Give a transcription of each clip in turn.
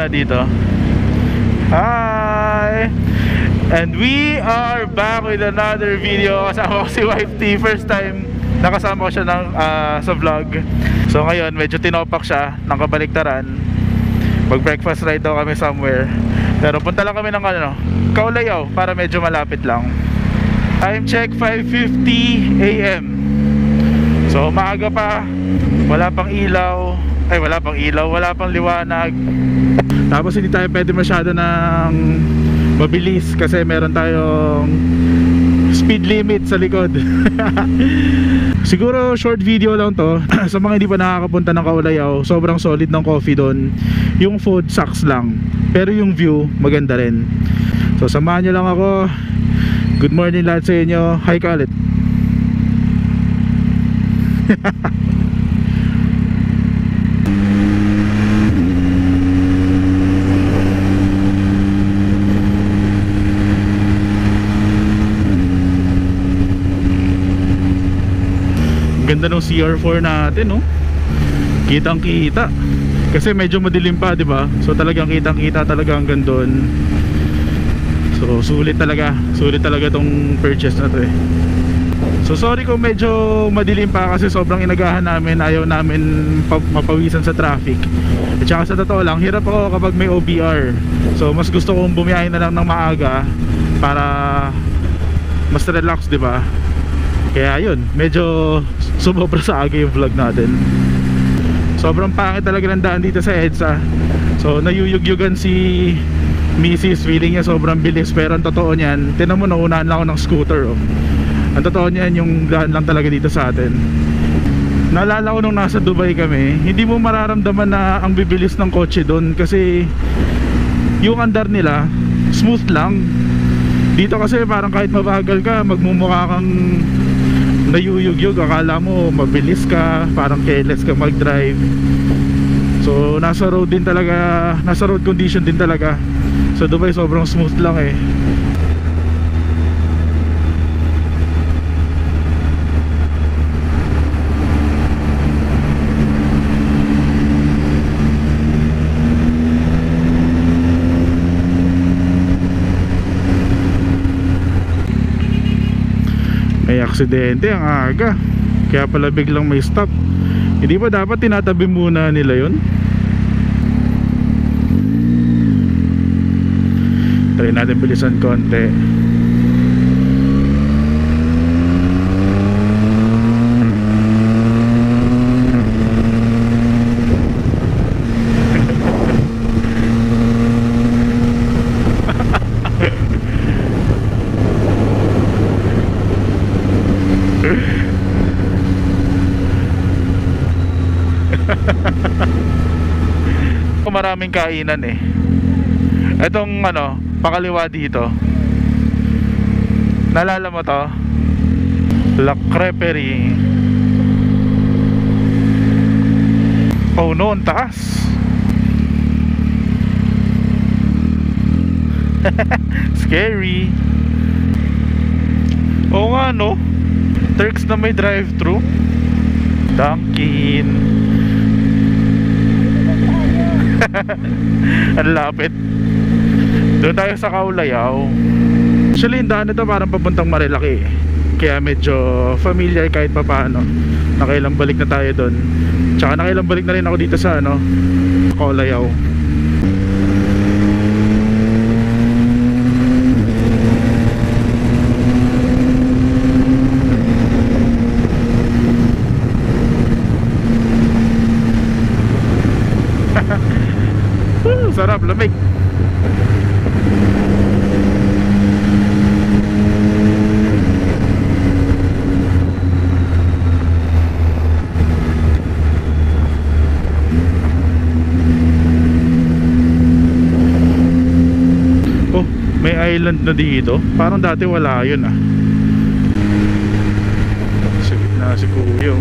na dito. Hi! And we are back with another video. Kasama ko si Wife T. First time nakasama ko siya sa vlog. So ngayon medyo tinopak siya ng kabaliktaran. Mag breakfast ride daw kami somewhere. Pero punta lang kami ng Kaulayaw para medyo malapit lang. Time check 5:50 AM. So maaga pa. Wala pang ilaw. Wala pang liwanag. Tapos hindi tayo pwede masyado ng mabilis kasi meron tayong speed limit sa likod. Siguro short video lang to. Sa mga hindi pa nakakapunta ng Kaulayaw, sobrang solid ng coffee doon. Yung food sucks lang, pero yung view maganda rin. So samahan nyo lang ako. Good morning lahat sa inyo. Hi ka ulit. Ganda ng CR4 natin, no? Kitang kita. Kasi medyo madilim pa, di ba? So talagang kitang kita talaga hanggang doon. So sulit talaga tong purchase na to eh. So sorry kung medyo madilim pa kasi sobrang inagahan namin. Ayaw namin mapawisan sa traffic. At saka sa totoo lang, hirap ako kapag may OBR. So mas gusto kong bumiyahin na lang ng maaga para mas relax, di ba? Kaya yun, medyo sumobra sa aga yung vlog natin. Sobrang pangit talaga ng daan dito sa EDSA. So nayuyugyugan si Mrs. Feeling niya sobrang bilis. Pero ang totoo niyan, tinan mo, naunahan lang ako ng scooter, oh. Ang totoo niyan, yung daan lang talaga dito sa atin. Naalala ko nung nasa Dubai kami, hindi mo mararamdaman na ang bibilis ng kotse doon. Kasi yung andar nila smooth lang. Dito kasi parang kahit mabagal ka, magmumukha kang nayuyugyug, akala mo mabilis ka, parang careless ka mag-drive. So nasa road din talaga, nasa road condition din talaga. Sa Dubai sobrang smooth lang eh. May aksidente ang aga. Kaya pala biglang may stop. Hindi ba dapat tinatabi muna nila yun? Try natin bilisan konti. Maraming kainan eh. Etong pakaliwa dito, nalala mo to? La Creperie. Oh no, ang taas. Scary. Oo nga no, Turks na may drive-thru. Dunkin. Ang lapit. Doon tayo sa Kaulayaw. Actually yung daan ito parang papuntang Marilaki, kaya medyo familiar kahit papaano. Nakailang balik na tayo doon. Tsaka nakailang balik na rin ako dito sa Kaulayaw. Sarap, lamig. Oh, may island na dito. Parang dati wala yun ah. Sa gitna si Kuya.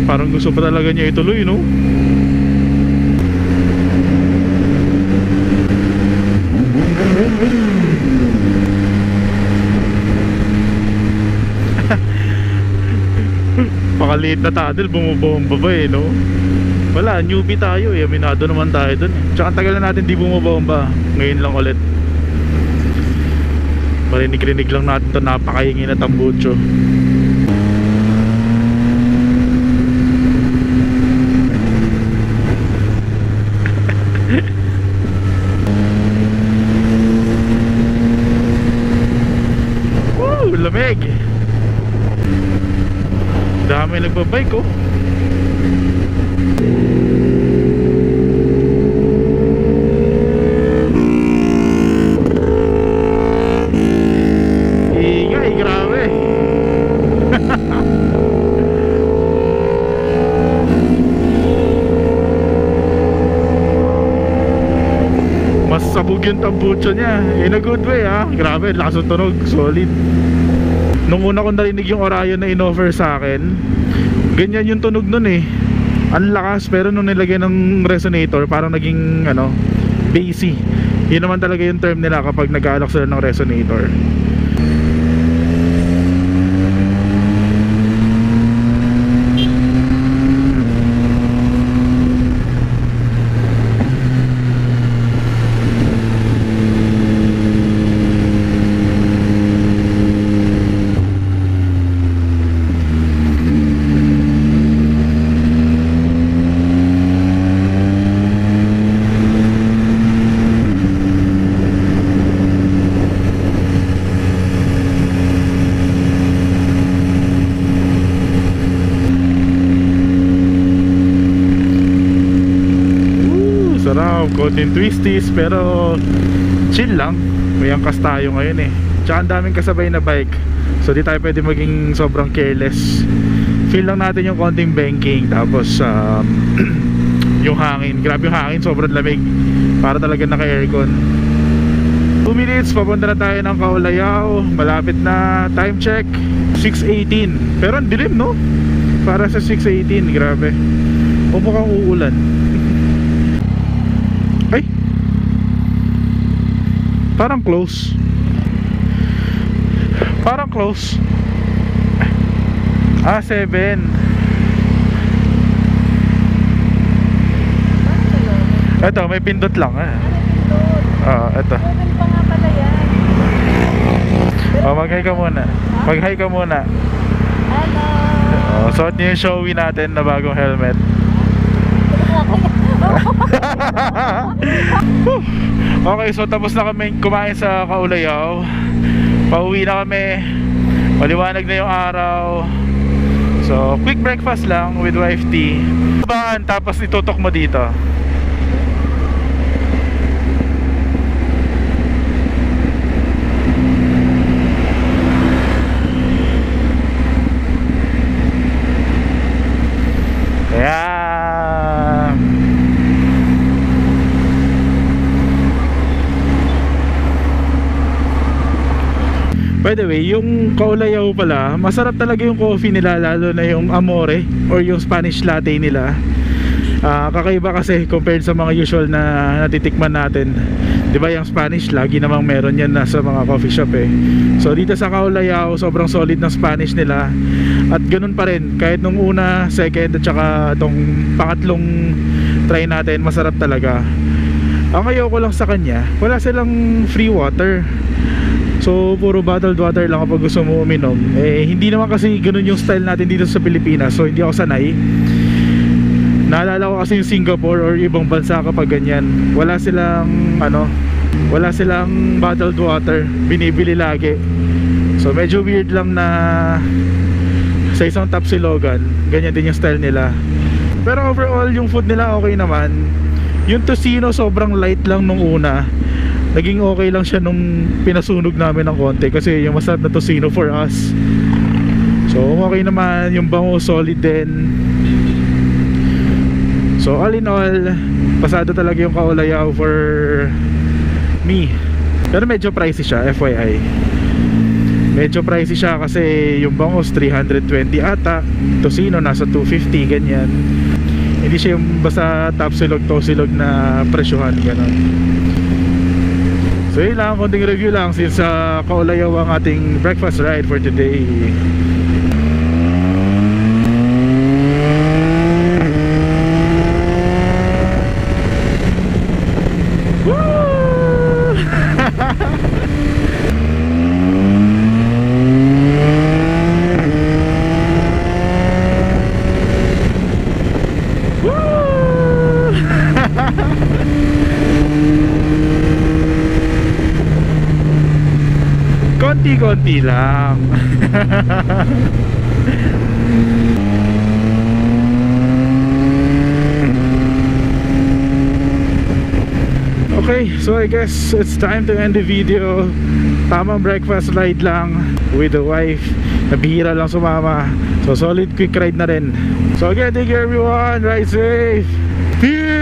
Parang gusto pa talaga niya ituloy, no? maliit na tunnel, bumubomba ba eh, no? Wala, newbie tayo eh, aminado naman tayo dun eh. Tsaka tagal na natin di bumubomba. Ngayon lang ulit. Marinig-rinig lang natin to, napakahingi na tambucho. Woo, lamig. Dami nagbabike oh. Ingay, grabe. Mas sabog yung tambucho niya in a good way ha. Grabe, lakas ng tunog, solid. Nung una kong narinig yung Orion na in-offer sa akin, ganyan yung tunog nun eh. Ang lakas, pero nung nilagay ng resonator, parang naging ano, bassy. Yun naman talaga yung term nila kapag nag-aalok sila ng resonator. Sarap, konting twisties, pero chill lang. May angkas tayo ngayon eh. Tsaka ang daming kasabay na bike, so di tayo pwede maging sobrang careless. Feel lang natin yung konting banking. Tapos yung hangin, grabe yung hangin, sobrang lamig. Para talaga naka-aircon. 2 minutes, papunta na tayo ng Kaulayaw. Malapit na, time check 6:18. Pero ang dilim no? Para sa 6:18, grabe. O mukhang uulan. Ay, parang close. Parang close. 7. Eto, may pindot lang eto. Mag-hi ka muna. Mag-hi ka muna. Hello. Suot niyo yung Showy natin na bagong helmet. Okay, so tapos na kami kumain sa Kaulayaw. Pauwi na kami. Maliwanag na yung araw. So, quick breakfast lang with wife tea. Tapos itutok mo dito. By the way, yung Kaulayaw pala, masarap talaga yung coffee nila, lalo na yung Amore or yung Spanish latte nila. Kakaiba kasi compared sa mga usual na natitikman natin. Diba yung Spanish, lagi namang meron yan nasa mga coffee shop eh. So dito sa Kaulayaw, sobrang solid ng Spanish nila. At ganun pa rin, kahit nung una, second at saka itong pangatlong try natin, masarap talaga. Ang ayaw ko lang sa kanya, wala silang free water. So puro bottled water lang kapag gusto mo uminom. Hindi naman kasi ganun yung style natin dito sa Pilipinas, so hindi ako sanay. Naalala ko kasi yung Singapore or ibang bansa kapag ganyan, wala silang bottled water, binibili lagi. So medyo weird lang na sa isang Tapsilogan, ganyan din yung style nila. Pero overall yung food nila okay naman. Yung tocino sobrang light lang nung una. Naging okay lang siya nung pinasunog namin ng konti kasi yung masarap na tocino for us. So okay naman, yung bango solid din. So all in all, pasado talaga yung Kaulayaw for me. Pero medyo pricey siya, FYI. Medyo pricey siya kasi yung bangos 320 ata, tocino nasa 250, ganyan. Hindi siya yung basta Tapsilog, Tosilog na presyohan, gano'n. So yun lang, konting review lang since Kaulayaw ang ating breakfast ride for today. konti-konti lang. Okay, so I guess it's time to end the video. Tamang breakfast ride lang with the wife. Nabihira lang sumama. So solid quick ride na rin. So again, thank you everyone. Ride safe. Peace!